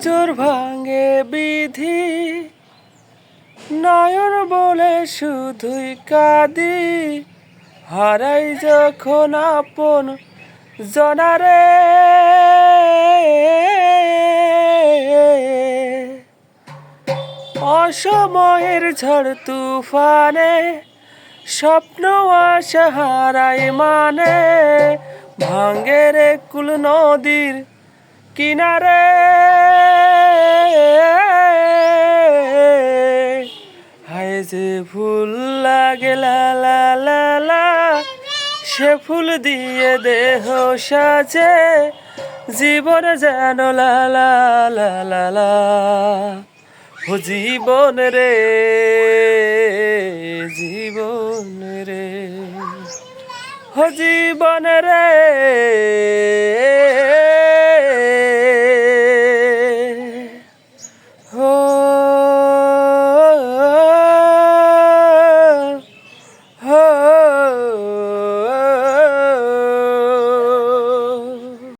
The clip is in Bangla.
নজর ভাঙে বিধি, নয়ন বলে শুধুই কাঁদি। হারাই যখন আপন জনারে, অসময়ের ঝড় তুফানে স্বপ্ন আশা হারাই মানে। ভাঙ্গে রে কুল নদীর কিনারে, হায় যে ফুল লাগে লা লা লা লা, সে ফুল দিয়ে দেহ সাজে। জীবন যেন লা লা লা লা লা, ও জীবন রে, জীবন রে, ও জীবন রে।